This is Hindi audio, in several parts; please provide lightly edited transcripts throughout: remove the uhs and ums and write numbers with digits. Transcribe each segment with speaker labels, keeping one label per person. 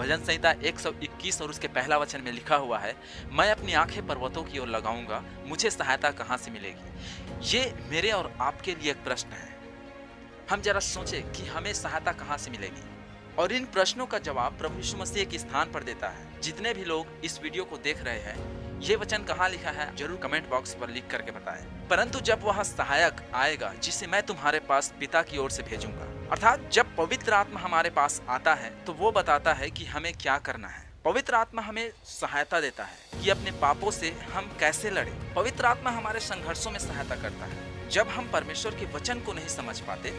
Speaker 1: भजन संहिता 121 और उसके पहला वचन में लिखा हुआ है, मैं अपनी आंखें पर्वतों की ओर लगाऊंगा, मुझे सहायता कहाँ से मिलेगी। ये मेरे और आपके लिए एक प्रश्न है। हम जरा सोचें कि हमें सहायता कहाँ से मिलेगी, और इन प्रश्नों का जवाब प्रभु यीशु मसीह एक स्थान पर देता है। जितने भी लोग इस वीडियो को देख रहे हैं, ये वचन कहाँ लिखा है जरूर कमेंट बॉक्स पर लिख करके बताएं। परंतु जब वह सहायक आएगा जिसे मैं तुम्हारे पास पिता की ओर से भेजूंगा, अर्थात जब पवित्र आत्मा हमारे पास आता है तो वो बताता है कि हमें क्या करना है। पवित्र आत्मा हमें सहायता देता है कि अपने पापों से हम कैसे लड़ें। पवित्र आत्मा हमारे संघर्षों में सहायता करता है। जब हम परमेश्वर के वचन को नहीं समझ पाते,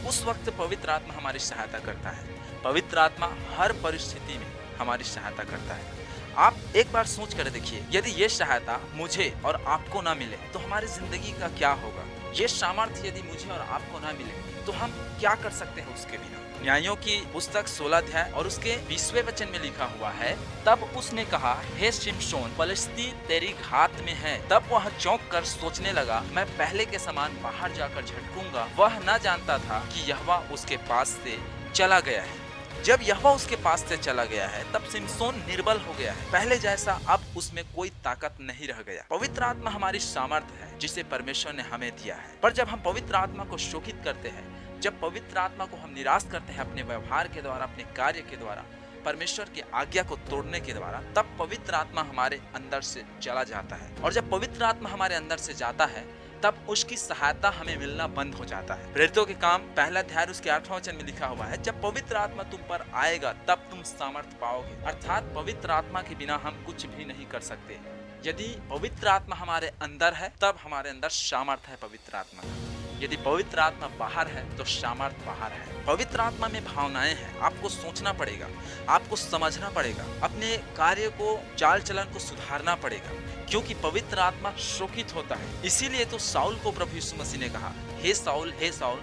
Speaker 1: उस वक्त पवित्र आत्मा हमारी सहायता करता है। पवित्र आत्मा हर परिस्थिति में हमारी सहायता करता है। आप एक बार सोच कर देखिए, यदि ये सहायता मुझे और आपको ना मिले तो हमारी जिंदगी का क्या होगा। ये सामर्थ्य यदि मुझे और आपको ना मिले तो हम क्या कर सकते हैं उसके बिना। न्यायों की पुस्तक 16 अध्याय और उसके 20वें वचन में लिखा हुआ है, तब उसने कहा, हे शिमशोन, पलिश्ती तेरी घात में है। तब वह चौंक कर सोचने लगा, मैं पहले के समान बाहर जाकर झटकूंगा। वह न जानता था कि यहोवा उसके पास से चला गया है। जब यहोवा उसके पास से चला गया है तब शिमशोन निर्बल हो गया है। पहले जैसा अब उसमें कोई ताकत नहीं रह गया। पवित्र आत्मा हमारी सामर्थ्य है जिसे परमेश्वर ने हमें दिया है। पर जब हम पवित्र आत्मा को शोकित करते हैं, जब पवित्र आत्मा को हम निराश करते हैं अपने व्यवहार के द्वारा, अपने कार्य के द्वारा, परमेश्वर की आज्ञा को तोड़ने के द्वारा, तब पवित्र आत्मा हमारे अंदर से चला जाता है। और जब पवित्र आत्मा हमारे अंदर से जाता है तब उसकी सहायता हमें मिलना बंद हो जाता है। प्रेरितों के काम पहला अध्याय उसके 8वां वचन में लिखा हुआ है, जब पवित्र आत्मा तुम पर आएगा तब तुम सामर्थ पाओगे। अर्थात पवित्र आत्मा के बिना हम कुछ भी नहीं कर सकते। यदि पवित्र आत्मा हमारे अंदर है तब हमारे अंदर सामर्थ है पवित्र आत्मा का। यदि पवित्र आत्मा बाहर है तो सामर्थ बाहर है। पवित्र आत्मा में भावनाएं हैं। आपको सोचना पड़ेगा, आपको समझना पड़ेगा, अपने कार्य को, चाल चलन को सुधारना पड़ेगा, क्योंकि पवित्र आत्मा शोकित होता है। इसीलिए तो साउल को प्रभु यीशु मसीह ने कहा, हे साउल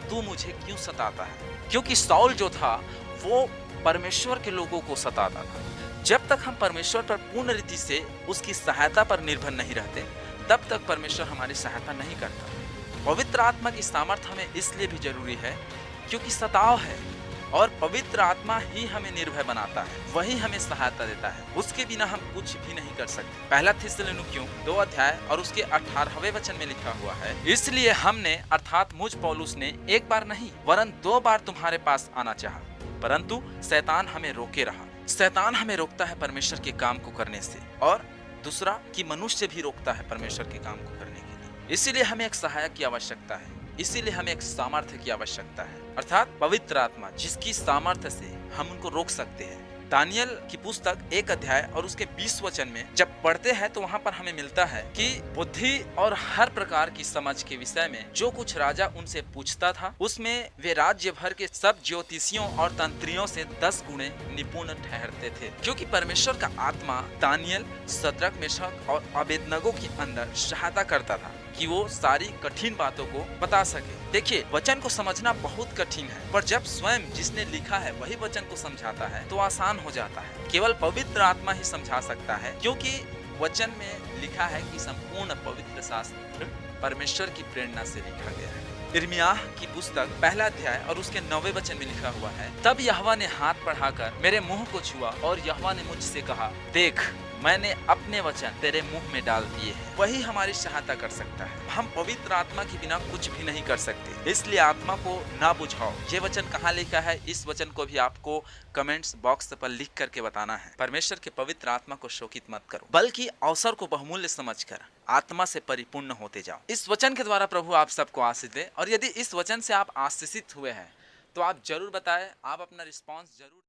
Speaker 1: तू मुझे क्यों सताता है। क्योंकि साउल जो था वो परमेश्वर के लोगों को सताता था। जब तक हम परमेश्वर पर पूर्ण रीति से उसकी सहायता पर निर्भर नहीं रहते, तब तक परमेश्वर हमारी सहायता नहीं करता। पवित्र आत्मा की सामर्थ्य हमें इसलिए भी जरूरी है क्योंकि सताव है, और पवित्र आत्मा ही हमें निर्भय बनाता है, वही हमें सहायता देता है। उसके बिना हम कुछ भी नहीं कर सकते। पहला थिस्सलुनीकियों 2 अध्याय और उसके 18वें वचन में लिखा हुआ है, इसलिए हमने अर्थात मुझ पौलुस ने एक बार नहीं वरन 2 बार तुम्हारे पास आना चाहा, परंतु शैतान हमें रोके रहा। शैतान हमें रोकता है परमेश्वर के काम को करने से, और दूसरा कि मनुष्य भी रोकता है परमेश्वर के काम को करने के लिए। इसीलिए हमें एक सहायक की आवश्यकता है, इसीलिए हमें एक सामर्थ्य की आवश्यकता है, अर्थात पवित्र आत्मा, जिसकी सामर्थ्य से हम उनको रोक सकते हैं। दानियल की पुस्तक 1 अध्याय और उसके 20 वचन में जब पढ़ते हैं तो वहाँ पर हमें मिलता है कि बुद्धि और हर प्रकार की समझ के विषय में जो कुछ राजा उनसे पूछता था, उसमें वे राज्य भर के सब ज्योतिषियों और तंत्रियों से 10 गुणे निपुण ठहरते थे। क्योंकि परमेश्वर का आत्मा दानियल, सद्रक, मेशक और अबेदनगो के अंदर सहायता करता था कि वो सारी कठिन बातों को बता सके। देखिए, वचन को समझना बहुत कठिन है, पर जब स्वयं जिसने लिखा है वही वचन को समझाता है तो आसान हो जाता है। केवल पवित्र आत्मा ही समझा सकता है, क्योंकि वचन में लिखा है कि संपूर्ण पवित्र शास्त्र परमेश्वर की प्रेरणा से लिखा गया है। यिर्मयाह की पुस्तक 1 अध्याय और उसके 9वें वचन में लिखा हुआ है, तब यहोवा ने हाथ बढ़ाकर मेरे मुंह को छुआ और यहोवा ने मुझसे कहा, देख मैंने अपने वचन तेरे मुंह में डाल दिए हैं। वही हमारी सहायता कर सकता है। हम पवित्र आत्मा के बिना कुछ भी नहीं कर सकते, इसलिए आत्मा को ना बुझाओ। ये वचन कहाँ लिखा है, इस वचन को भी आपको कमेंट्स बॉक्स पर लिख करके बताना है। परमेश्वर के पवित्र आत्मा को शोकित मत करो, बल्कि अवसर को बहुमूल्य समझकर आत्मा से परिपूर्ण होते जाओ। इस वचन के द्वारा प्रभु आप सबको आशीष दे, और यदि इस वचन से आप आशीषित हुए हैं तो आप जरूर बताएं, आप अपना रिस्पॉन्स जरूर